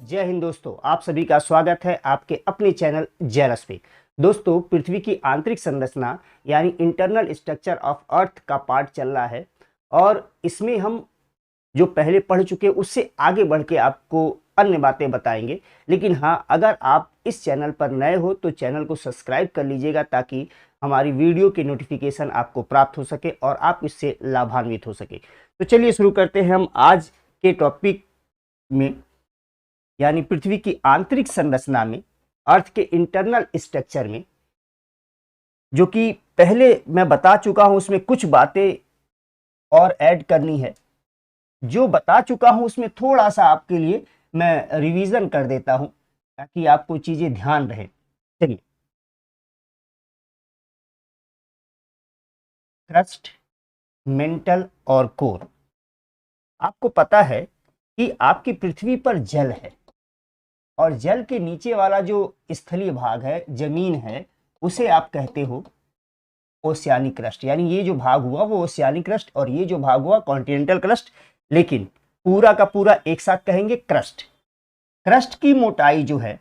जय हिंद दोस्तों, आप सभी का स्वागत है आपके अपने चैनल जेरस पे। दोस्तों, पृथ्वी की आंतरिक संरचना यानी इंटरनल स्ट्रक्चर ऑफ अर्थ का पार्ट चल रहा है और इसमें हम जो पहले पढ़ चुके उससे आगे बढ़ के आपको अन्य बातें बताएंगे। लेकिन हाँ, अगर आप इस चैनल पर नए हो तो चैनल को सब्सक्राइब कर लीजिएगा ताकि हमारी वीडियो की नोटिफिकेशन आपको प्राप्त हो सके और आप इससे लाभान्वित हो सके। तो चलिए शुरू करते हैं हम आज के टॉपिक में, यानी पृथ्वी की आंतरिक संरचना में, अर्थ के इंटरनल स्ट्रक्चर में, जो कि पहले मैं बता चुका हूं। उसमें कुछ बातें और ऐड करनी है। जो बता चुका हूं उसमें थोड़ा सा आपके लिए मैं रिवीजन कर देता हूं ताकि आपको चीजें ध्यान रहे। चलिए, क्रस्ट, मेंटल और कोर। आपको पता है कि आपकी पृथ्वी पर जल है और जल के नीचे वाला जो स्थलीय भाग है, जमीन है, उसे आप कहते हो ओशियानिक क्रस्ट। यानी ये जो भाग हुआ वो ओशियानिक क्रस्ट और ये जो भाग हुआ कॉन्टिनेंटल क्रस्ट। लेकिन पूरा का पूरा एक साथ कहेंगे क्रस्ट। क्रस्ट की मोटाई जो है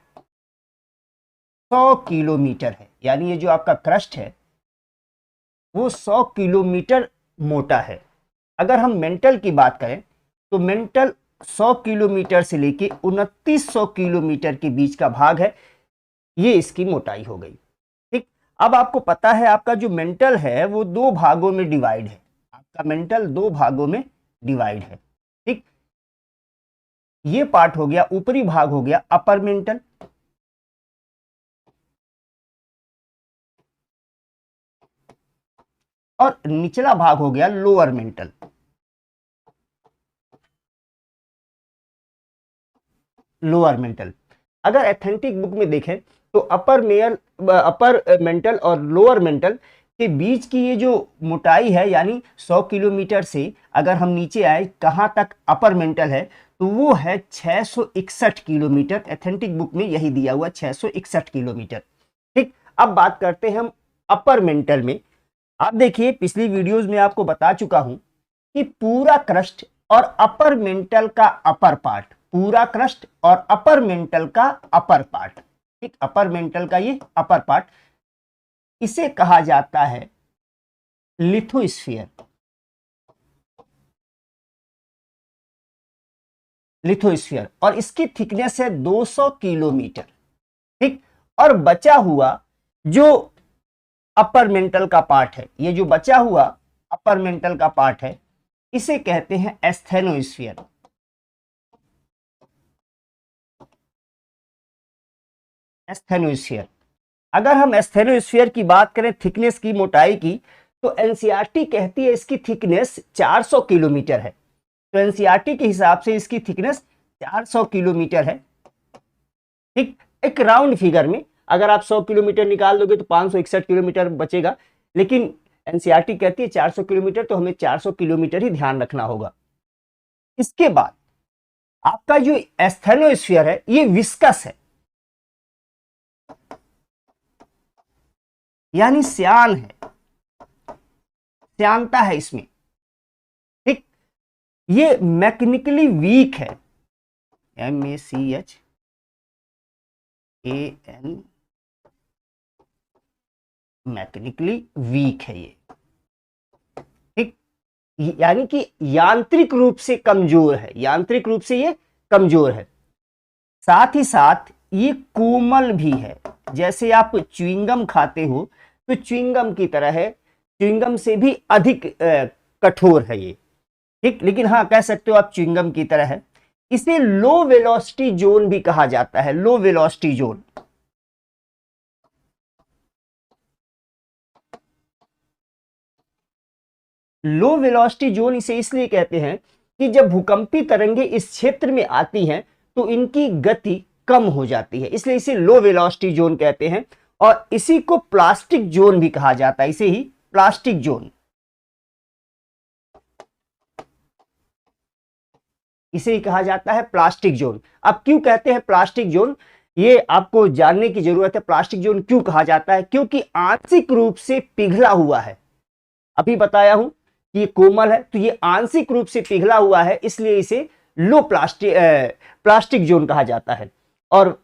100 किलोमीटर है। यानी ये जो आपका क्रस्ट है वो 100 किलोमीटर मोटा है। अगर हम मेंटल की बात करें तो मेंटल 100 किलोमीटर से लेके 2900 किलोमीटर के बीच का भाग है। ये इसकी मोटाई हो गई। ठीक, अब आपको पता है आपका जो मेंटल है वो दो भागों में डिवाइड है। आपका मेंटल दो भागों में डिवाइड है। ठीक, ये पार्ट हो गया, ऊपरी भाग हो गया अपर मेंटल, और निचला भाग हो गया लोअर मेंटल। लोअर मेंटल अगर एथेंटिक बुक में देखें तो अपर मेंटल और लोअर मेंटल के बीच की ये जो मोटाई है, यानी 100 किलोमीटर से अगर हम नीचे आए कहां तक अपर मेंटल है तो वो है 661 किलोमीटर। एथेंटिक बुक में यही दिया हुआ 661 किलोमीटर। ठीक, अब बात करते हैं हम अपर मेंटल में। आप देखिए, पिछली वीडियोस में आपको बता चुका हूं कि पूरा क्रस्ट और अपर मेंटल का अपर पार्ट, पूरा क्रस्ट और अपर मेंटल का अपर पार्ट, ठीक, अपर मेंटल का ये अपर पार्ट, इसे कहा जाता है लिथोस्फीयर। लिथोस्फीयर, और इसकी थिकनेस है 200 किलोमीटर। ठीक, और बचा हुआ जो अपर मेंटल का पार्ट है, ये जो बचा हुआ अपर मेंटल का पार्ट है, इसे कहते हैं एस्थेनोस्फीयर। एस्थेनोस्फीयर। अगर हम एस्थेनोस्फीयर की बात करें थिकनेस की, मोटाई की, तो एनसीईआरटी कहती है इसकी थिकनेस 400 किलोमीटर है। तो एनसीईआरटी के हिसाब से इसकी थिकनेस 400 किलोमीटर है। ठीक, एक राउंड फिगर में अगर आप 100 किलोमीटर निकाल दोगे तो 561 किलोमीटर बचेगा, लेकिन एनसीईआरटी कहती है 400 किलोमीटर, तो हमें 400 किलोमीटर ही ध्यान रखना होगा। इसके बाद आपका जो एस्थेनोस्फीयर है ये विस्कस है, यानी श्यान है, श्यानता है इसमें। ठीक, ये मैकेनिकली वीक है, MACHAN, मैकेनिकली वीक है ये। ठीक, यानी कि यांत्रिक रूप से कमजोर है, यांत्रिक रूप से ये कमजोर है। साथ ही साथ ये कोमल भी है। जैसे आप च्युइंगम खाते हो तो च्युइंगम की तरह है, च्युइंगम से भी अधिक कठोर है ये। ठीक, लेकिन हाँ, कह सकते हो आप च्युइंगम की तरह है। इसे लो वेलोसिटी जोन भी कहा जाता है, लो वेलोसिटी जोन। लो वेलोसिटी जोन इसे इसलिए कहते हैं कि जब भूकंपी तरंगे इस क्षेत्र में आती हैं तो इनकी गति कम हो जाती है, इसलिए इसे लो वेलोसिटी जोन कहते हैं। और इसी को प्लास्टिक जोन भी कहा जाता है, इसे ही प्लास्टिक जोन, इसे ही कहा जाता है प्लास्टिक जोन। अब क्यों कहते हैं प्लास्टिक जोन, ये आपको जानने की जरूरत है। प्लास्टिक जोन क्यों कहा जाता है? क्योंकि आंशिक रूप से पिघला हुआ है। अभी बताया हूं कि ये कोमल है, तो ये आंशिक रूप से पिघला हुआ है, इसलिए इसे लो प्लास्टिक जोन कहा जाता है। और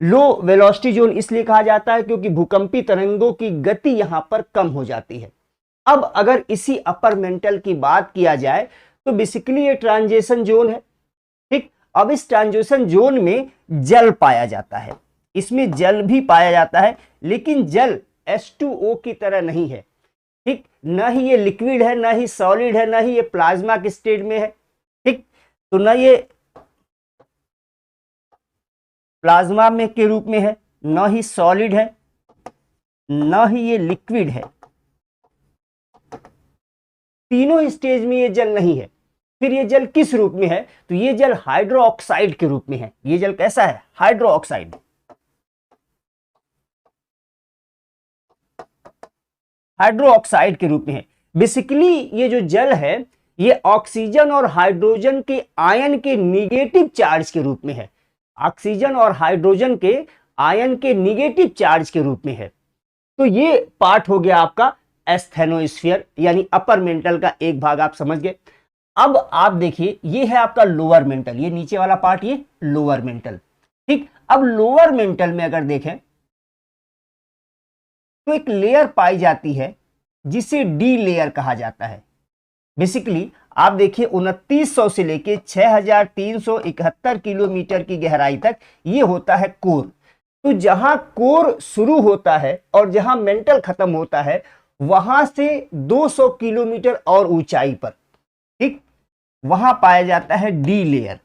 लो वेलोसिटी जोन इसलिए कहा जाता है क्योंकि भूकंपी तरंगों की गति यहां पर कम हो जाती है। अब अगर इसी अपर मेंटल की बात किया जाए तो बेसिकली ये ट्रांजिशन जोन है। ठीक, अब इस ट्रांजिशन जोन में जल पाया जाता है, इसमें जल भी पाया जाता है, लेकिन जल H2O की तरह नहीं है। ठीक, ना ही ये लिक्विड है, ना ही सॉलिड है, ना ही ये प्लाज्मा के स्टेट में है। ठीक, तो ना ये प्लाज्मा में के रूप में है, ना ही सॉलिड है, ना ही ये लिक्विड है, तीनों स्टेज में ये जल नहीं है। फिर ये जल किस रूप में है? तो ये जल हाइड्रो ऑक्साइड के रूप में है। ये जल कैसा है? Hydro oxide. हाइड्रो ऑक्साइड के रूप में है। बेसिकली ये जो जल है ये ऑक्सीजन और हाइड्रोजन के आयन के निगेटिव चार्ज के रूप में है। ऑक्सीजन और हाइड्रोजन के आयन के निगेटिव चार्ज के रूप में है। तो ये पार्ट हो गया आपका एस्थेनोस्फीयर यानी अपर मेंटल का एक भाग, आप समझ गए। अब आप देखिए ये है आपका लोअर मेंटल, ये नीचे वाला पार्ट ये लोअर मेंटल। ठीक, अब लोअर मेंटल में अगर देखें तो एक लेयर पाई जाती है जिसे डी लेयर कहा जाता है। बेसिकली आप देखिए 2900 से लेके 6371 किलोमीटर की गहराई तक ये होता है कोर। तो जहां कोर शुरू होता है और जहां मेंटल खत्म होता है वहां से 200 किलोमीटर और ऊंचाई पर, ठीक, वहां पाया जाता है डी लेयर।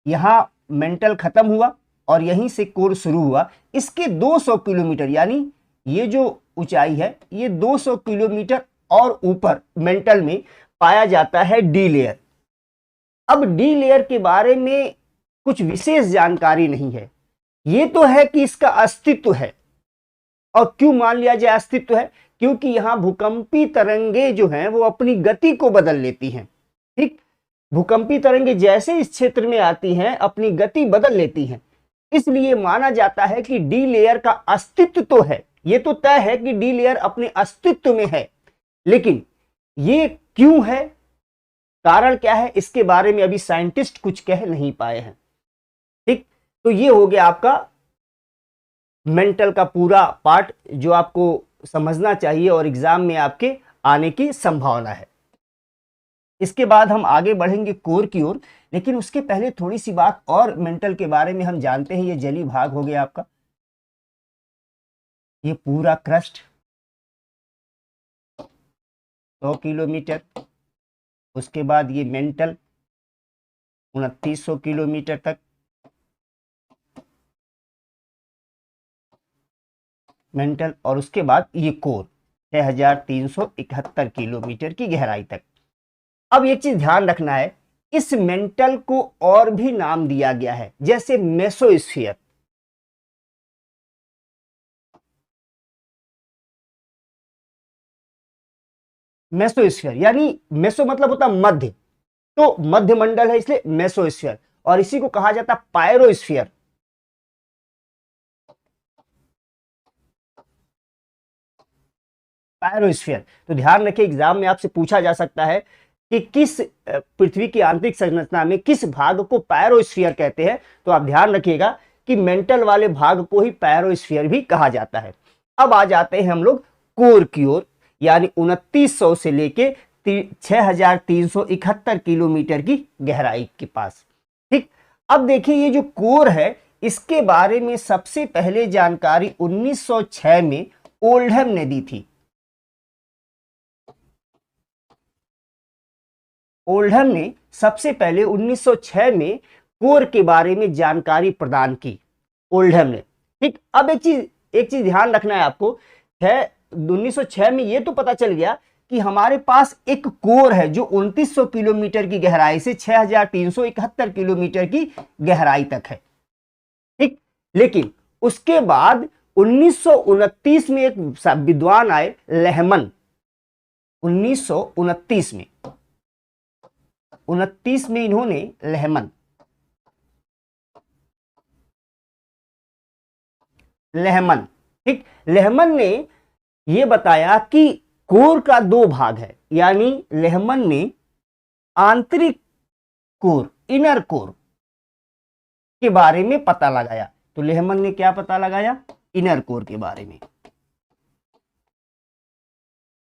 यहां मेंटल खत्म हुआ और यहीं से कोर शुरू हुआ। इसके 200 किलोमीटर यानी ये जो ऊंचाई है ये 200 किलोमीटर और ऊपर मेंटल में पाया जाता है डी लेयर। अब डी लेयर के बारे में कुछ विशेष जानकारी नहीं है। ये तो है कि इसका अस्तित्व है, और क्यों मान लिया जाए अस्तित्व है? क्योंकि यहां भूकंपी तरंगे जो हैं वो अपनी गति को बदल लेती हैं। ठीक, भूकंपी तरंगे जैसे इस क्षेत्र में आती हैं अपनी गति बदल लेती हैं, इसलिए माना जाता है कि डी लेयर का अस्तित्व तो है। ये तो तय है कि डी लेयर अपने अस्तित्व में है, लेकिन ये क्यों है, कारण क्या है, इसके बारे में अभी साइंटिस्ट कुछ कह नहीं पाए हैं। ठीक, तो ये हो गया आपका मेंटल का पूरा पार्ट जो आपको समझना चाहिए और एग्जाम में आपके आने की संभावना है। इसके बाद हम आगे बढ़ेंगे कोर की ओर, लेकिन उसके पहले थोड़ी सी बात और मेंटल के बारे में हम जानते हैं। ये जली भाग हो गया आपका, ये पूरा क्रस्ट 100 किलोमीटर, उसके बाद ये मेंटल 2900 किलोमीटर तक, मेंटल, और उसके बाद ये कोर 6371 किलोमीटर की गहराई तक। अब एक चीज ध्यान रखना है, इस मेंटल को और भी नाम दिया गया है, जैसे मेसोस्फीयर। मेसोस्फीयर यानी मेसो मतलब होता मध्य, तो मध्य मंडल है इसलिए मेसोस्फीयर, और इसी को कहा जाता पायरोस्फीयर। पायरोस्फीयर, तो ध्यान रखिए एग्जाम में आपसे पूछा जा सकता है कि किस पृथ्वी की आंतरिक संरचना में किस भाग को पायरोस्फीयर कहते हैं। तो आप ध्यान रखिएगा कि मेंटल वाले भाग को ही पायरोस्फीयर भी कहा जाता है। अब आ जाते हैं हम लोग कोर की ओर, यानी 2900 से लेके 6371 किलोमीटर की गहराई के पास। ठीक, अब देखिए ये जो कोर है इसके बारे में सबसे पहले जानकारी 1906 में ओल्डहम ने दी थी। ओल्डहम ने सबसे पहले 1906 में कोर के बारे में जानकारी प्रदान की, ओल्डहम ने। ठीक, अब एक चीज ध्यान रखना है आपको, 1906 में ये तो पता चल गया कि हमारे पास एक कोर है जो 2900 किलोमीटर की गहराई से 6371 किलोमीटर की गहराई तक है। ठीक, लेकिन उसके बाद 1929 में एक विद्वान आए, लेहमन। 1929 में 29 में इन्होंने लेहमन, ठीक, लेहमन ने यह बताया कि कोर का दो भाग है। यानी लेहमन ने आंतरिक कोर, इनर कोर के बारे में पता लगाया। तो लेहमन ने क्या पता लगाया? इनर कोर के बारे में।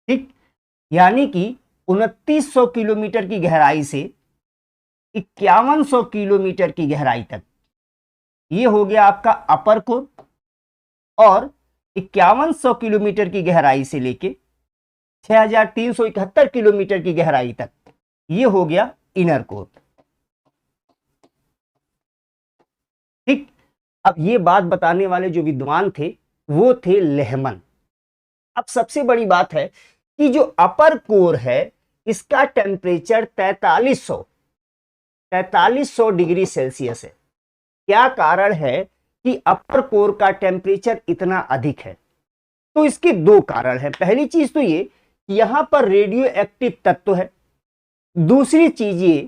ठीक, यानी कि 2900 किलोमीटर की गहराई से 5100 किलोमीटर की गहराई तक, ये हो गया आपका अपर कोर, और 5100 किलोमीटर की गहराई से लेके 6371 किलोमीटर की गहराई तक, ये हो गया इनर कोर। ठीक, अब ये बात बताने वाले जो विद्वान थे वो थे लेहमन। अब सबसे बड़ी बात है कि जो अपर कोर है इसका टेम्परेचर 4300 डिग्री सेल्सियस है। क्या कारण है कि अपर कोर का टेम्परेचर इतना अधिक है? तो इसके दो कारण है। पहली चीज तो ये कि यहां पर रेडियो एक्टिव तत्व है। दूसरी चीज ये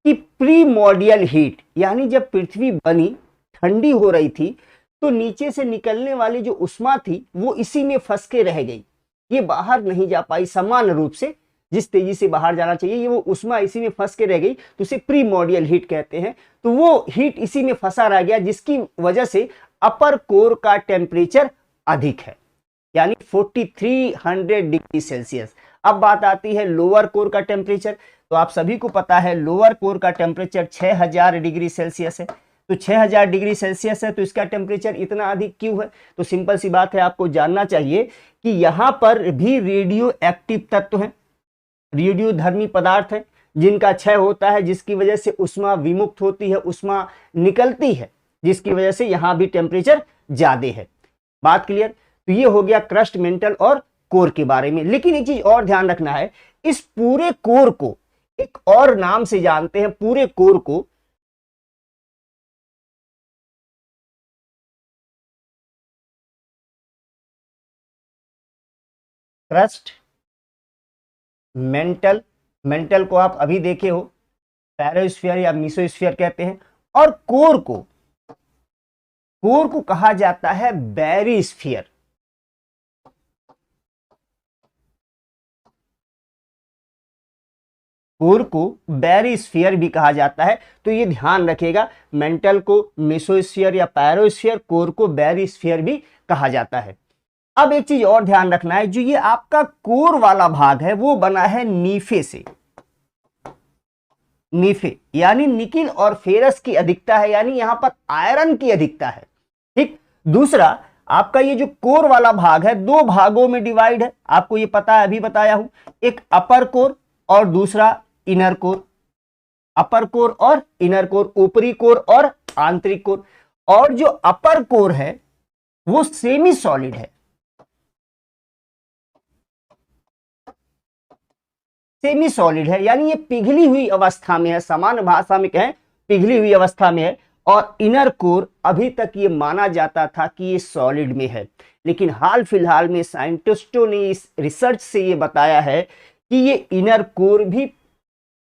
कि प्रीमोर्डियल हीट, यानी जब पृथ्वी बनी, ठंडी हो रही थी, तो नीचे से निकलने वाली जो उष्मा थी वो इसी में फंस के रह गई, ये बाहर नहीं जा पाई समान रूप से, जिस तेजी से बाहर जाना चाहिए ये वो उष्मा इसी में फंस के रह गई, तो उसे प्रीमोर्डियल हीट कहते हैं। तो वो हीट इसी में फंसा रह गया, जिसकी वजह से अपर कोर का टेम्परेचर अधिक है, यानी 4300 डिग्री सेल्सियस। अब बात आती है लोअर कोर का टेम्परेचर। तो आप सभी को पता है लोअर कोर का टेम्परेचर 6000 डिग्री सेल्सियस है। तो 6000 डिग्री सेल्सियस है तो इसका टेम्परेचर इतना अधिक क्यों है? तो सिंपल सी बात है, आपको जानना चाहिए कि यहां पर भी रेडियो एक्टिव तत्व है, रेडियो धर्मी पदार्थ है, जिनका क्षय होता है, जिसकी वजह से उष्मा विमुक्त होती है, उष्मा निकलती है, जिसकी वजह से यहां भी टेम्परेचर ज्यादा है। बात क्लियर? तो ये हो गया क्रस्ट, मेंटल और कोर के बारे में। लेकिन एक चीज और ध्यान रखना है, इस पूरे कोर को एक और नाम से जानते हैं। पूरे कोर को क्रस्ट, मेंटल, मेंटल को आप अभी देखे हो, पैरोस्फीयर या मीसोस्फीयर कहते हैं, और कोर को कहा जाता है बैरिस्फीयर। कोर को बैरिस्फीयर भी कहा जाता है। तो ये ध्यान रखिएगा, मेंटल को मेसोस्फीयर या पैरोस्फीयर, कोर को बैरिस्फीयर भी कहा जाता है। अब एक चीज और ध्यान रखना है, जो ये आपका कोर वाला भाग है वो बना है नीफे से। नीफे यानी निकिल और फेरस की अधिकता है, यानी यहां पर आयरन की अधिकता है। ठीक, दूसरा आपका ये जो कोर वाला भाग है दो भागों में डिवाइड है, आपको ये पता है, अभी बताया हूं, एक अपर कोर और दूसरा इनर कोर। अपर कोर और इनर कोर, ऊपरी कोर और आंतरिक कोर। और जो अपर कोर है वो सेमी सॉलिड है, सेमी सॉलिड है, यानी ये पिघली हुई अवस्था में है, सामान्य भाषा में कहें पिघली हुई अवस्था में है। और इनर कोर अभी तक ये माना जाता था कि ये सॉलिड में है, लेकिन हाल फिलहाल में साइंटिस्टों ने इस रिसर्च से ये बताया है कि ये इनर कोर भी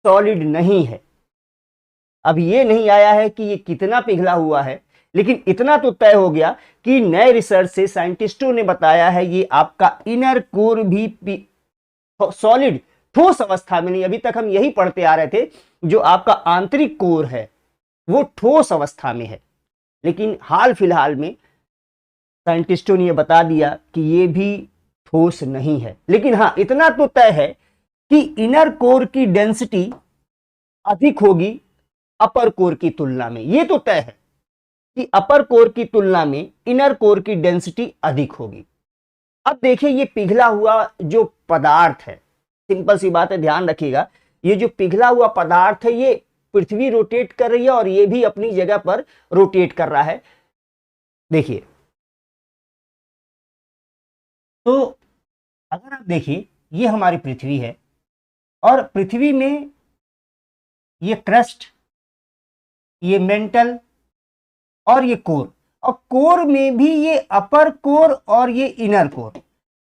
सॉलिड नहीं है। अब ये नहीं आया है कि ये कितना पिघला हुआ है, लेकिन इतना तो तय हो गया कि नए रिसर्च से साइंटिस्टों ने बताया है ये आपका इनर कोर भी सॉलिड, ठोस अवस्था में नहीं। अभी तक हम यही पढ़ते आ रहे थे, जो आपका आंतरिक कोर है वो ठोस अवस्था में है, लेकिन हाल फिलहाल में साइंटिस्टों ने यह बता दिया कि ये भी ठोस नहीं है। लेकिन हाँ, इतना तो तय है कि इनर कोर की डेंसिटी अधिक होगी अपर कोर की तुलना में। ये तो तय है कि अपर कोर की तुलना में इनर कोर की डेंसिटी अधिक होगी। अब देखिए, ये पिघला हुआ जो पदार्थ है, सिंपल सी बात है, ध्यान रखिएगा, ये जो पिघला हुआ पदार्थ है ये पृथ्वी रोटेट कर रही है और ये भी अपनी जगह पर रोटेट कर रहा है। देखिए, तो अगर आप देखिए, ये हमारी पृथ्वी है और पृथ्वी में ये क्रस्ट, ये मेंटल और ये कोर, और कोर में भी ये अपर कोर और ये इनर कोर।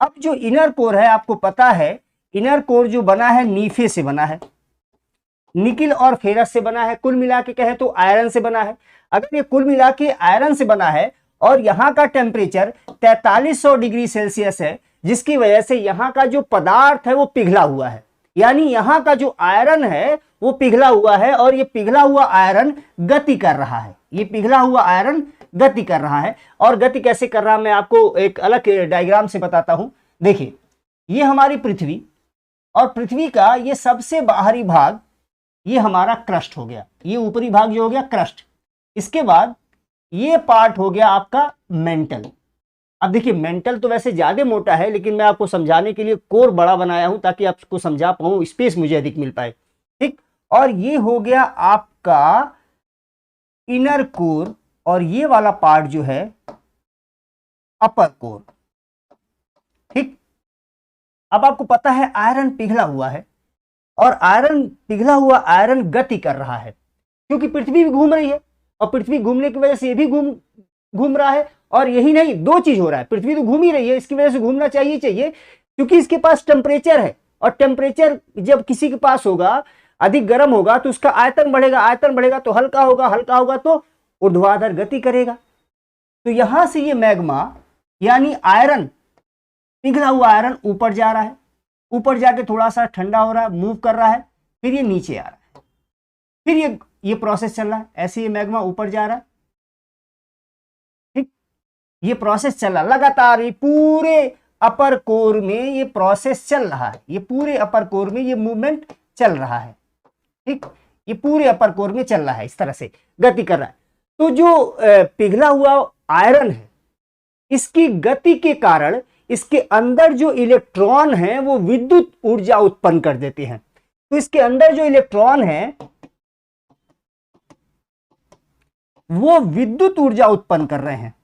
अब जो इनर कोर है, आपको पता है इनर कोर जो बना है नीफे से बना है, निकिल और फेरस से बना है, कुल मिला के कहें तो आयरन से बना है। अगर ये कुल मिला के आयरन से बना है और यहाँ का टेम्परेचर 4300 डिग्री सेल्सियस है, जिसकी वजह से यहाँ का जो पदार्थ है वो पिघला हुआ है, यानी यहाँ का जो आयरन है वो पिघला हुआ है और ये पिघला हुआ आयरन गति कर रहा है। ये पिघला हुआ आयरन गति कर रहा है। और गति कैसे कर रहा है मैं आपको एक अलग डायग्राम से बताता हूं। देखिए, ये हमारी पृथ्वी, और पृथ्वी का ये सबसे बाहरी भाग ये हमारा क्रस्ट हो गया। ये ऊपरी भाग जो हो गया क्रस्ट। इसके बाद ये पार्ट हो गया आपका मेंटल। अब देखिए, मेंटल तो वैसे ज्यादा मोटा है, लेकिन मैं आपको समझाने के लिए कोर बड़ा बनाया हूं ताकि आपको समझा पाऊं, स्पेस मुझे अधिक मिल पाए। ठीक, और ये हो गया आपका इनर कोर, और ये वाला पार्ट जो है अपर कोर। ठीक, अब आपको पता है आयरन पिघला हुआ है, और आयरन पिघला हुआ आयरन गति कर रहा है, क्योंकि पृथ्वी भी घूम रही है, और पृथ्वी घूमने की वजह से ये भी घूम रहा है। और यही नहीं, दो चीज हो रहा है, पृथ्वी तो घूम ही रही है, इसकी वजह से घूमना चाहिए, क्योंकि इसके पास टेम्परेचर है, और टेम्परेचर जब किसी के पास होगा, अधिक गर्म होगा तो उसका आयतन बढ़ेगा, आयतन बढ़ेगा तो हल्का होगा, हल्का होगा तो ऊर्ध्वाधर गति करेगा। तो यहां से ये मैग्मा यानी आयरन, पिघला हुआ आयरन ऊपर जा रहा है, ऊपर जाके थोड़ा सा ठंडा हो रहा है, मूव कर रहा है, फिर ये नीचे आ रहा है, फिर ये प्रोसेस चल रहा है। ऐसे ये मैग्मा ऊपर जा रहा है। ठीक, ये प्रोसेस चल रहा लगातार, ये पूरे अपर कोर में ये प्रोसेस चल रहा है, ये पूरे अपर कोर में ये मूवमेंट चल रहा है। ठीक, ये पूरे अपर कोर में चल रहा है, इस तरह से गति कर रहा है। तो जो पिघला हुआ आयरन है, इसकी गति के कारण इसके अंदर जो इलेक्ट्रॉन हैं वो विद्युत ऊर्जा उत्पन्न कर देते हैं। तो इसके अंदर जो इलेक्ट्रॉन है वो विद्युत ऊर्जा उत्पन्न कर रहे हैं।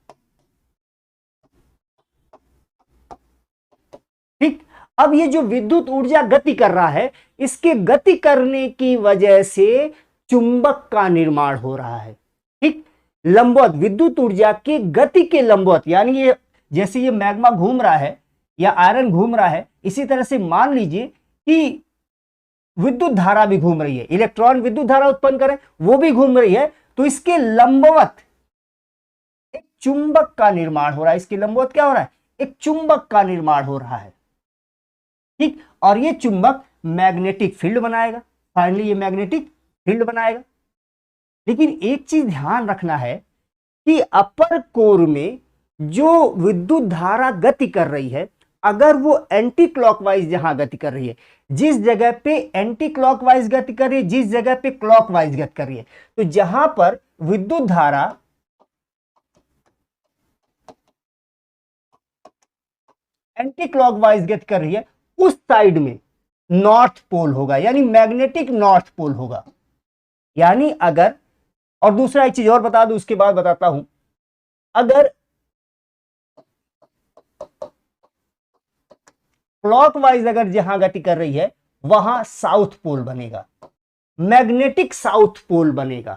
ठीक, अब ये जो विद्युत ऊर्जा गति कर रहा है, इसके गति करने की वजह से चुंबक का निर्माण हो रहा है। ठीक, लंबवत, विद्युत ऊर्जा की गति के लंबवत, यानी ये जैसे ये मैग्मा घूम रहा है या आयरन घूम रहा है, इसी तरह से मान लीजिए कि विद्युत धारा भी घूम रही है, इलेक्ट्रॉन विद्युत धारा उत्पन्न करें, वो भी घूम रही है, तो इसके लंबवत एक चुंबक का निर्माण हो रहा है। इसके लंबवत क्या हो रहा है? एक चुंबक का निर्माण हो रहा है। ठीक, और ये चुंबक मैग्नेटिक फील्ड बनाएगा, फाइनली ये मैग्नेटिक फील्ड बनाएगा। लेकिन एक चीज ध्यान रखना है कि अपर कोर में जो विद्युत धारा गति कर रही है, अगर वो एंटी क्लॉकवाइज जहां गति कर रही है, जिस जगह पे एंटी क्लॉकवाइज गति कर रही है, जिस जगह पे क्लॉकवाइज गति कर रही है, तो जहां पर विद्युत धारा एंटी क्लॉकवाइज गति कर रही है, उस साइड में नॉर्थ पोल होगा, यानी मैग्नेटिक नॉर्थ पोल होगा। यानी अगर, और दूसरा एक चीज और बता दूं, उसके बाद बताता हूं, अगर क्लॉकवाइज अगर जहां गति कर रही है वहां साउथ पोल बनेगा, मैग्नेटिक साउथ पोल बनेगा।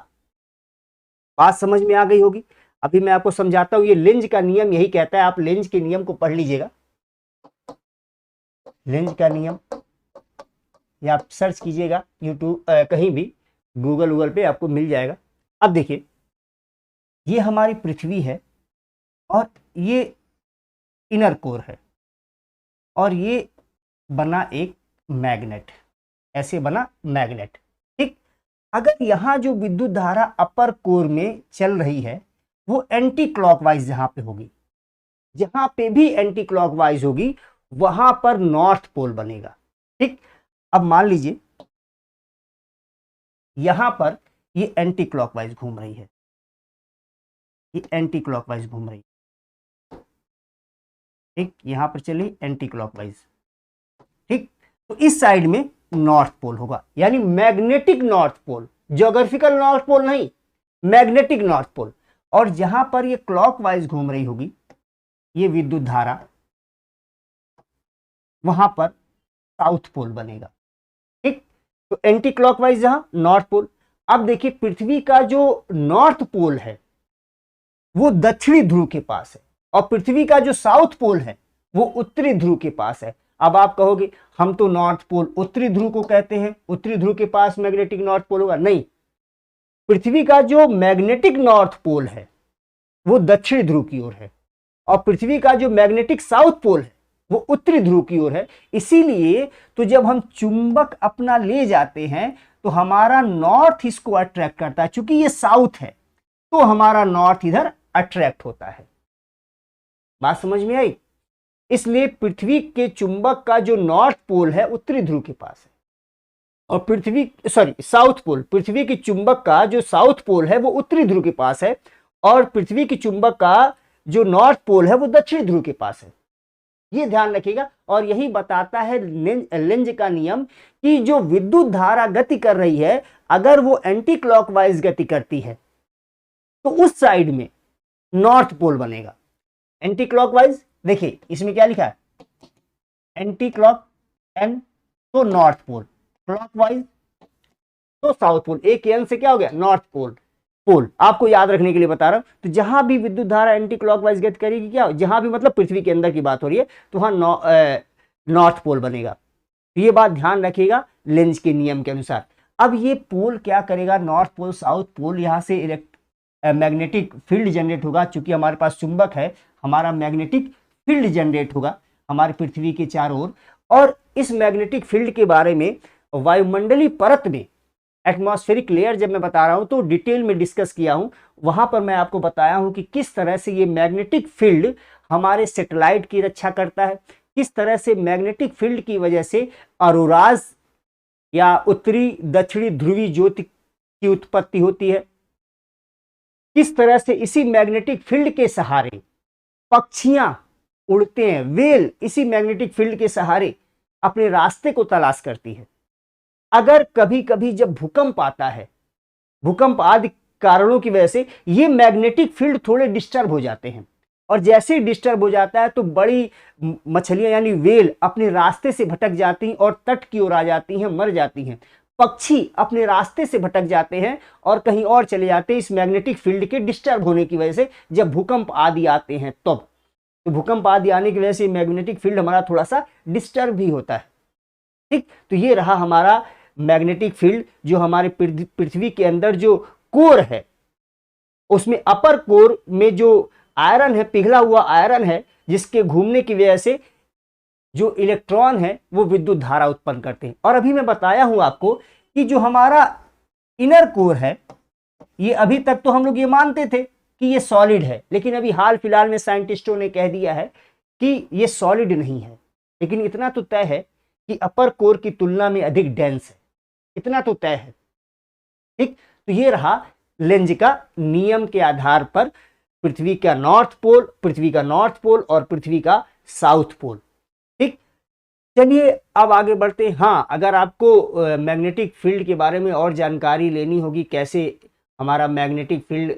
बात समझ में आ गई होगी। अभी मैं आपको समझाता हूं, ये लेंज का नियम यही कहता है, आप लेंज के नियम को पढ़ लीजिएगा। लेंज का नियम या आप सर्च कीजिएगा यूट्यूब, कहीं भी गूगल पे आपको मिल जाएगा। अब देखिए, ये हमारी पृथ्वी है और ये इनर कोर है, और ये बना एक मैग्नेट, ऐसे बना मैग्नेट। ठीक, अगर यहां जो विद्युत धारा अपर कोर में चल रही है वो एंटी क्लॉकवाइज जहां पे होगी, जहां पे भी एंटी क्लॉकवाइज होगी वहां पर नॉर्थ पोल बनेगा। ठीक, अब मान लीजिए यहां पर ये एंटी क्लॉकवाइज घूम रही है, ये एंटी क्लॉकवाइज घूम रही है। ठीक, यहां पर चली एंटी क्लॉकवाइज। ठीक, तो इस साइड में नॉर्थ पोल होगा, यानी magnetic north pole, geographical north pole नहीं, मैग्नेटिक नॉर्थ पोल। और जहां पर ये क्लॉकवाइज घूम रही होगी ये विद्युत धारा, वहां पर साउथ पोल बनेगा। ठीक, तो एंटी क्लॉकवाइज जहां, नॉर्थ पोल। अब देखिए, पृथ्वी का जो नॉर्थ पोल है वो दक्षिणी ध्रुव के पास है, और पृथ्वी का जो साउथ पोल है वो उत्तरी ध्रुव के पास है। अब आप कहोगे हम तो नॉर्थ पोल उत्तरी ध्रुव को कहते हैं, उत्तरी ध्रुव के पास मैग्नेटिक नॉर्थ पोल होगा। नहीं, पृथ्वी का जो मैग्नेटिक नॉर्थ पोल है वो दक्षिणी ध्रुव की ओर है, और पृथ्वी का जो मैग्नेटिक साउथ पोल है वो उत्तरी ध्रुव की ओर है। इसीलिए तो जब हम चुंबक अपना ले जाते हैं तो हमारा नॉर्थ इसको अट्रैक्ट करता है। चूंकि ये साउथ है तो हमारा नॉर्थ इधर अट्रैक्ट होता है। बात समझ में आई? इसलिए पृथ्वी के चुंबक का जो नॉर्थ पोल है उत्तरी ध्रुव के पास है, और साउथ पोल, पृथ्वी के चुंबक का जो साउथ पोल है वो उत्तरी ध्रुव के पास है, और पृथ्वी के चुंबक का जो नॉर्थ पोल है वो दक्षिण ध्रुव के पास है। ये ध्यान रखिएगा। और यही बताता है लेंज का नियम कि जो विद्युत धारा गति कर रही है, अगर वो एंटी क्लॉकवाइज गति करती है तो उस साइड में नॉर्थ पोल बनेगा। एंटी क्लॉकवाइज, देखिए इसमें क्या लिखा है, एंटी क्लॉक एन तो नॉर्थ पोल, क्लॉकवाइज तो साउथ पोल। एक एन से क्या हो गया, नॉर्थ पोल। आपको याद रखने के लिए बता रहा हूं। तो जहां भी विद्युत धारा एंटी क्लॉकवाइज गति करेगी, क्या जहां भी मतलब पृथ्वी के अंदर की बात हो रही है, तो वहां नॉर्थ पोल बनेगा। तो ये बात ध्यान रखिएगा लेंज के नियम के अनुसार। अब ये पोल क्या करेगा, नॉर्थ पोल साउथ पोल, यहां से मैग्नेटिक फील्ड जनरेट होगा। चूंकि हमारे पास चुंबक है, हमारा मैग्नेटिक फील्ड जनरेट होगा हमारी पृथ्वी के चारों ओर। और इस मैग्नेटिक फील्ड के बारे में वायुमंडलीय परत में, एटमॉस्फेरिक लेयर जब मैं बता रहा हूं तो डिटेल में डिस्कस किया हूं। वहां पर मैं आपको बताया हूं कि किस तरह से ये मैग्नेटिक फील्ड हमारे सैटेलाइट की रक्षा करता है, किस तरह से मैग्नेटिक फील्ड की वजह से अरोराज या उत्तरी दक्षिणी ध्रुवी ज्योति की उत्पत्ति होती है, किस तरह से इसी मैग्नेटिक फील्ड के सहारे पक्षियां उड़ते हैं, वेल इसी मैग्नेटिक फील्ड के सहारे अपने रास्ते को तलाश करती है। अगर कभी कभी जब भूकंप आता है, भूकंप आदि कारणों की वजह से ये मैग्नेटिक फील्ड थोड़े डिस्टर्ब हो जाते हैं, और जैसे ही डिस्टर्ब हो जाता है तो बड़ी मछलियां यानी वेल अपने रास्ते से भटक जाती हैं और तट की ओर आ जाती हैं, मर जाती हैं। पक्षी अपने रास्ते से भटक जाते हैं और कहीं और चले जाते हैं इस मैग्नेटिक फील्ड के डिस्टर्ब होने की वजह से, जब भूकंप आदि आते हैं तब। तो भूकंप आदि आने की वजह से मैग्नेटिक फील्ड हमारा थोड़ा सा डिस्टर्ब भी होता है। ठीक, तो ये रहा हमारा मैग्नेटिक फील्ड जो हमारे पृथ्वी के अंदर जो कोर है, उसमें अपर कोर में जो आयरन है, पिघला हुआ आयरन है, जिसके घूमने की वजह से जो इलेक्ट्रॉन है वो विद्युत धारा उत्पन्न करते हैं। और अभी मैं बताया हूं आपको कि जो हमारा इनर कोर है, ये अभी तक तो हम लोग ये मानते थे कि ये सॉलिड है, लेकिन अभी हाल फिलहाल में साइंटिस्टों ने कह दिया है कि ये सॉलिड नहीं है। लेकिन इतना तो तय है कि अपर कोर की तुलना में अधिक डेंस है, इतना तो तय है। ठीक, तो ये रहा लेंज का नियम के आधार पर पृथ्वी का नॉर्थ पोल और पृथ्वी का साउथ पोल। ठीक, चलिए अब आगे बढ़ते हैं। हाँ, अगर आपको मैग्नेटिक फील्ड के बारे में और जानकारी लेनी होगी, कैसे हमारा मैग्नेटिक फील्ड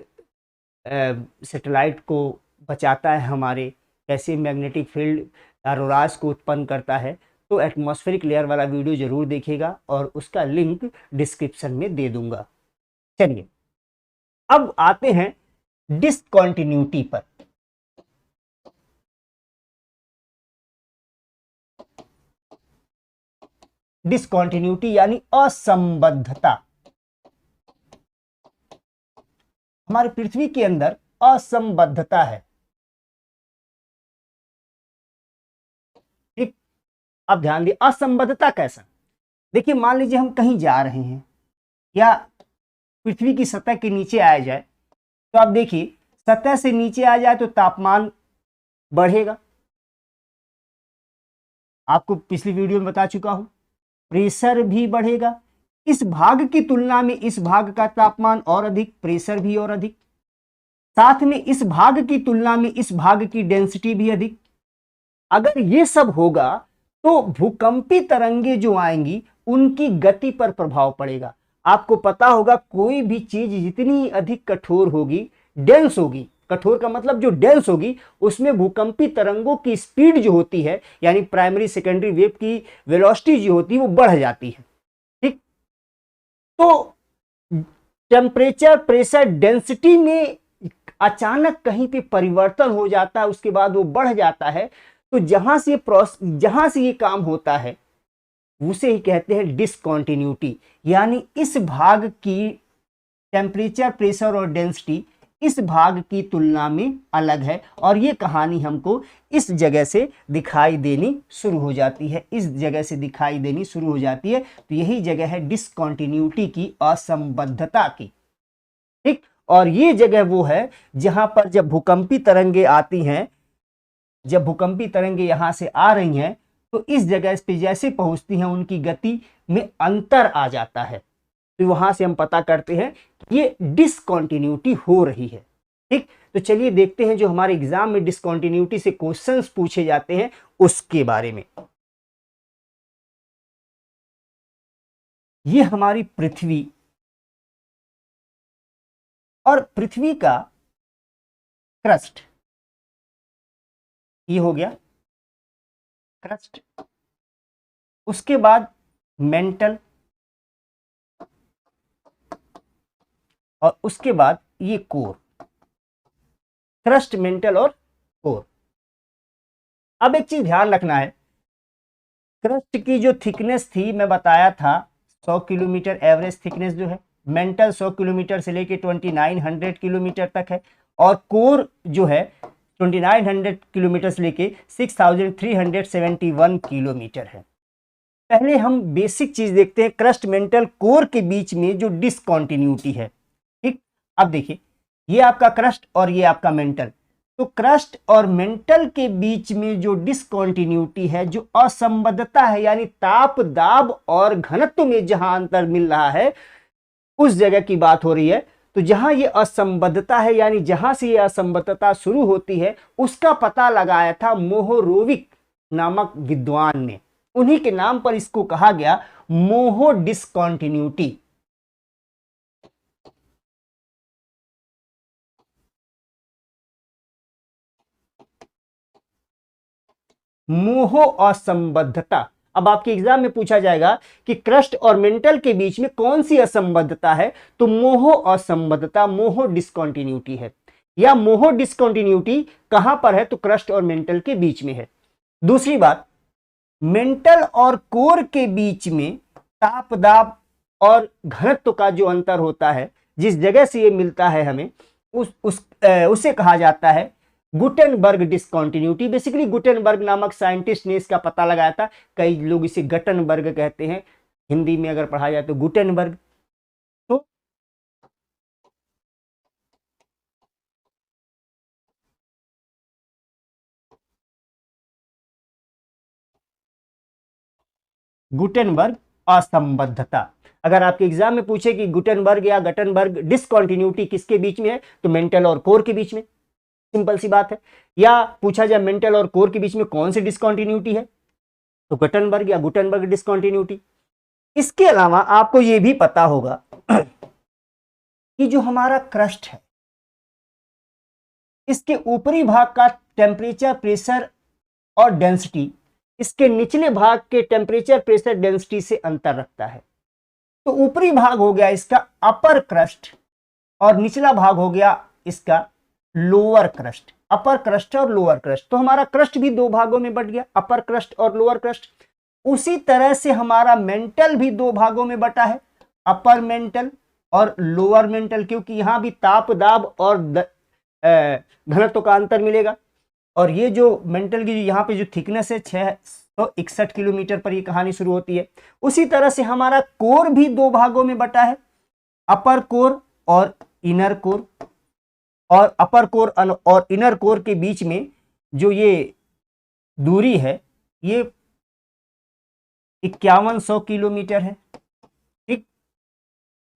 सैटेलाइट को बचाता है, हमारे कैसे मैग्नेटिक फील्ड अरोराज को उत्पन्न करता है, तो एटमॉस्फेरिक लेयर वाला वीडियो जरूर देखिएगा और उसका लिंक डिस्क्रिप्शन में दे दूंगा। चलिए अब आते हैं डिसकंटिन्यूटी पर। डिसकंटिन्यूटी यानी असंबद्धता। हमारी पृथ्वी के अंदर असंबद्धता है। ठीक, अब ध्यान दिए, असंबद्धता कैसा? देखिए, मान लीजिए हम कहीं जा रहे हैं या पृथ्वी की सतह के नीचे आया जाए, तो आप देखिए सतह से नीचे आ जाए तो तापमान बढ़ेगा। आपको पिछली वीडियो में बता चुका हूं, प्रेशर भी बढ़ेगा। इस भाग की तुलना में इस भाग का तापमान और अधिक, प्रेशर भी और अधिक। साथ में इस भाग की तुलना में इस भाग की डेंसिटी भी अधिक। अगर ये सब होगा तो भूकंपी तरंगे जो आएंगी उनकी गति पर प्रभाव पड़ेगा। आपको पता होगा कोई भी चीज जितनी अधिक कठोर होगी, डेंस होगी, कठोर का मतलब जो डेंस होगी, उसमें भूकंपी तरंगों की स्पीड जो होती है, यानी प्राइमरी सेकेंडरी वेव की वेलोसिटी जो होती है वो बढ़ जाती है। ठीक, तो टेम्परेचर, प्रेशर, डेंसिटी में अचानक कहीं पे परिवर्तन हो जाता है, उसके बाद वो बढ़ जाता है। तो जहां से ये काम होता है उसे ही कहते हैं डिसकंटिन्यूटी। यानी इस भाग की टेम्परेचर, प्रेशर और डेंसिटी इस भाग की तुलना में अलग है, और ये कहानी हमको इस जगह से दिखाई देनी शुरू हो जाती है, इस जगह से दिखाई देनी शुरू हो जाती है। तो यही जगह है डिसकॉन्टिन्यूटी की, असंबद्धता की। ठीक, और ये जगह वो है जहां पर जब भूकंपी तरंगे आती हैं, जब भूकंपी तरंगे यहां से आ रही हैं, तो इस जगह पे जैसे पहुंचती हैं उनकी गति में अंतर आ जाता है। तो वहां से हम पता करते हैं कि ये डिसकॉन्टिन्यूटी हो रही है। ठीक, तो चलिए देखते हैं जो हमारे एग्जाम में डिसकॉन्टिन्यूटी से क्वेश्चंस पूछे जाते हैं उसके बारे में। ये हमारी पृथ्वी, और पृथ्वी का क्रस्ट, ये हो गया क्रस्ट। उसके बाद मेंटल, और उसके बाद ये कोर। क्रस्ट, मेंटल और कोर। अब एक चीज ध्यान रखना है, क्रस्ट की जो थिकनेस थी मैं बताया था 100 किलोमीटर एवरेज थिकनेस जो है, मेंटल 100 किलोमीटर से लेके 2900 किलोमीटर तक है, और कोर जो है 2900 किलोमीटर से लेके 6371 किलोमीटर है। पहले हम बेसिक चीज देखते हैं, क्रस्ट, मेंटल, कोर के बीच में जो डिसकॉन्टिन्यूटी है। ठीक, अब देखिए ये आपका क्रस्ट और ये आपका मेंटल, तो क्रस्ट और मेंटल के बीच में जो डिसकॉन्टिन्यूटी है, जो असंबद्धता है, यानी ताप, दाब और घनत्व में जहां अंतर मिल रहा है, उस जगह की बात हो रही है। तो जहां ये असंबद्धता है, यानी जहां से ये असंबद्धता शुरू होती है, उसका पता लगाया था मोहोरोविक नामक विद्वान ने। उन्हीं के नाम पर इसको कहा गया मोहो डिसकॉन्टिन्यूटी। मोहो असंबद्धता। अब आपके एग्जाम में पूछा जाएगा कि क्रस्ट और मेंटल के बीच में कौन सी असंबद्धता है, तो मोहो असंबद्धता, मोहो डिसकॉन्टिन्यूटी है। या मोहो डिसकॉन्टिन्यूटी कहां पर है, तो क्रस्ट और मेंटल के बीच में है। दूसरी बात, मेंटल और कोर के बीच में ताप, दाब और घनत्व का जो अंतर होता है, जिस जगह से ये मिलता है हमें, उसे कहा जाता है गुटेनबर्ग डिसकॉन्टिन्यूटी। बेसिकली गुटेनबर्ग नामक साइंटिस्ट ने इसका पता लगाया था। कई लोग इसे गटनबर्ग कहते हैं, हिंदी में अगर पढ़ा जाए तो गुटेनबर्ग। तो गुटेनबर्ग असंबद्धता। अगर आपके एग्जाम में पूछे कि गुटेनबर्ग या गटनबर्ग डिसकॉन्टिन्यूटी किसके बीच में है, तो मेंटल और कोर के बीच में, सिंपल सी बात है। या पूछा जाए मेंटल और कोर के बीच में कौन सी डिसकॉन्टिन्यूटी है, तो गटनबर्ग या गुटेनबर्ग डिसकॉन्टिन्यूटी। इसके अलावा आपको यह भी पता होगा कि जो हमारा क्रस्ट है, इसके ऊपरी भाग का टेम्परेचर, प्रेशर और डेंसिटी इसके निचले भाग के टेम्परेचर, प्रेशर, डेंसिटी से अंतर रखता है। तो ऊपरी भाग हो गया इसका अपर क्रस्ट, और निचला भाग हो गया इसका लोअर क्रस्ट। अपर क्रस्ट और लोअर क्रस्ट, तो हमारा क्रस्ट भी दो भागों में बट गया, अपर क्रस्ट और लोअर क्रस्ट। उसी तरह से हमारा मेंटल भी दो भागों में बटा है, अपर मेंटल और लोअर मेंटल, क्योंकि यहां भी ताप, दाब और घनत्व का अंतर मिलेगा। और ये जो मेंटल की यहाँ पे जो थिकनेस है 661 किलोमीटर पर ये कहानी शुरू होती है। उसी तरह से हमारा कोर भी दो भागों में बटा है, अपर कोर और इनर कोर। और अपर कोर और इनर कोर के बीच में जो ये दूरी है, ये 5100 किलोमीटर है। ठीक,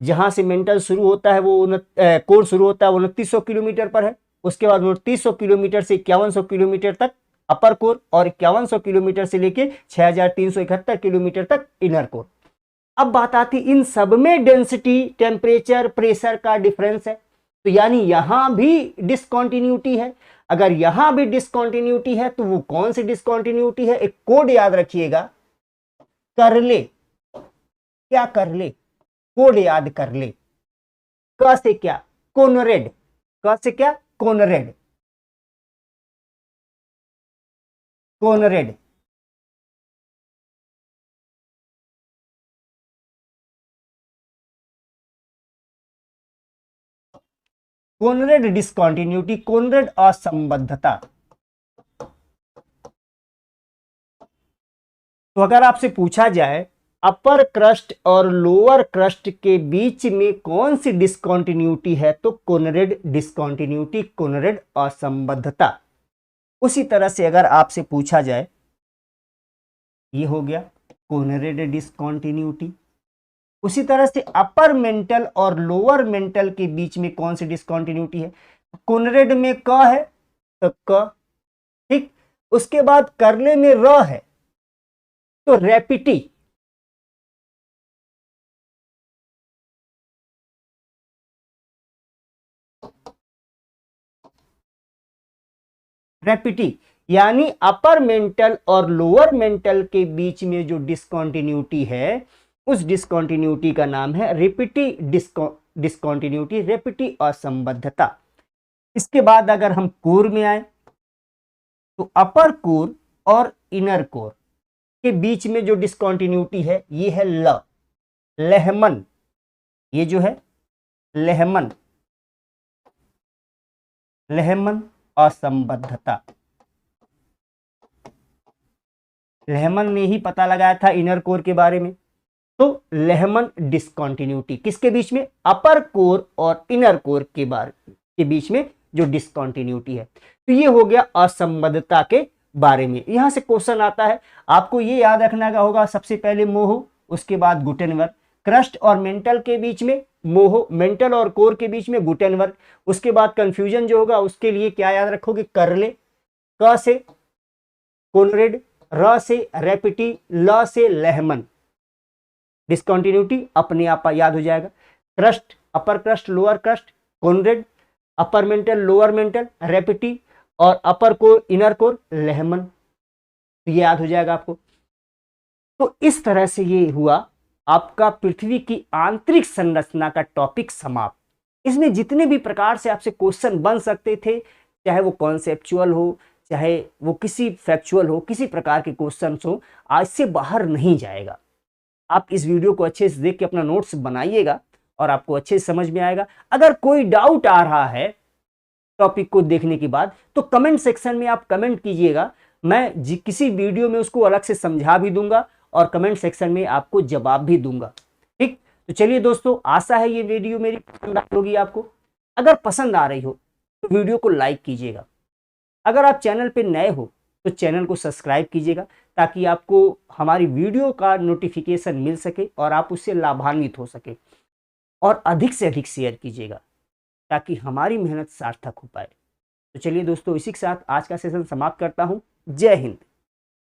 जहां से मेंटल शुरू होता है वो कोर शुरू होता है वो 2900 किलोमीटर पर है। उसके बाद 2900 किलोमीटर से 5100 किलोमीटर तक अपर कोर, और 5100 किलोमीटर से लेके 6371 किलोमीटर तक इनर कोर। अब बात आती इन सब में डेंसिटी, टेम्परेचर, प्रेशर का डिफरेंस है, तो यानी यहां भी डिसकॉन्टिन्यूटी है। अगर यहां भी डिसकॉन्टिन्यूटी है तो वो कौन सी डिसकॉन्टिन्यूटी है, एक कोड याद रखिएगा, कर ले। क्या कर ले, कोड याद कर ले। क से क्या, कोनरेड। क से क्या, Conrad. Conrad. Conrad discontinuity, Conrad असंबद्धता। तो अगर आपसे पूछा जाए अपर क्रस्ट और लोअर क्रस्ट के बीच में कौन सी डिस्कंटिन्यूटी है, तो कोनरेड डिस्कंटिन्यूटी, कोनरेड असंबद्धता। उसी तरह से अगर आपसे पूछा जाए, ये हो गया कोनरेड डिस्कंटिन्यूटी। उसी तरह से अपर मेंटल और लोअर मेंटल के बीच में कौन सी डिस्कंटिन्यूटी है, कोनरेड में क है तो क, ठीक। उसके बाद करले में र है तो रेपिटी। रेपिटी यानी अपर मेंटल और लोअर मेंटल के बीच में जो डिस्कंटिन्यूटी है, उस डिस्कंटिन्यूटी का नाम है रेपिटी डिस्कंटिन्यूटी, रेपिटी असंबद्धता। इसके बाद अगर हम कोर में आए तो अपर कोर और इनर कोर के बीच में जो डिस्कंटिन्यूटी है, ये है लहमन। ये जो है लहमन, लहमन असंबद्धता। लहमन ने ही पता लगाया था इनर कोर के बारे में। तो लहमन डिस्कंटिन्यूटी किसके बीच में, अपर कोर और इनर कोर के बीच में जो डिस्कंटिन्यूटी है। तो ये हो गया असंबद्धता के बारे में। यहां से क्वेश्चन आता है, आपको ये याद रखना का होगा, सबसे पहले मोह, उसके बाद गुटेनबर्ग। क्रस्ट और मेंटल के बीच में मोह, मेंटल और कोर के बीच में गुटेनबर्ग। उसके बाद कंफ्यूजन जो होगा उसके लिए क्या याद रखोगे, करले, क से कोनरेड, र से रेपिटी, ल से लहमन। डिस्कंटिन्यूटी अपने आप याद हो जाएगा। Crust, upper crust, lower crust, Conrad, upper mantle, lower mantle, Repetti, और upper core, inner core, Lehmann. तो ये याद हो जाएगा आपको। तो इस तरह से ये हुआ आपका पृथ्वी की आंतरिक संरचना का टॉपिक समाप्त। इसमें जितने भी प्रकार से आपसे क्वेश्चन बन सकते थे, चाहे वो कॉन्सेप्चुअल हो, चाहे वो किसी फैक्चुअल हो, किसी प्रकार के क्वेश्चन हो, आज से बाहर नहीं जाएगा। आप इस वीडियो को अच्छे से देख के अपना नोट्स बनाइएगा और आपको अच्छे से समझ में आएगा। अगर कोई डाउट आ रहा है टॉपिक को देखने के बाद, तो कमेंट सेक्शन में आप कमेंट कीजिएगा, मैं किसी वीडियो में उसको अलग से समझा भी दूंगा और कमेंट सेक्शन में आपको जवाब भी दूंगा, ठीक। तो चलिए दोस्तों, आशा है ये वीडियो मेरी पसंद आई होगी आपको। अगर पसंद आ रही हो तो वीडियो को लाइक कीजिएगा। अगर आप चैनल पे नए हो तो चैनल को सब्सक्राइब कीजिएगा, ताकि आपको हमारी वीडियो का नोटिफिकेशन मिल सके और आप उससे लाभान्वित हो सके। और अधिक से अधिक शेयर कीजिएगा ताकि हमारी मेहनत सार्थक हो पाए। तो चलिए दोस्तों, इसी के साथ आज का सेशन समाप्त करता हूं। जय हिंद।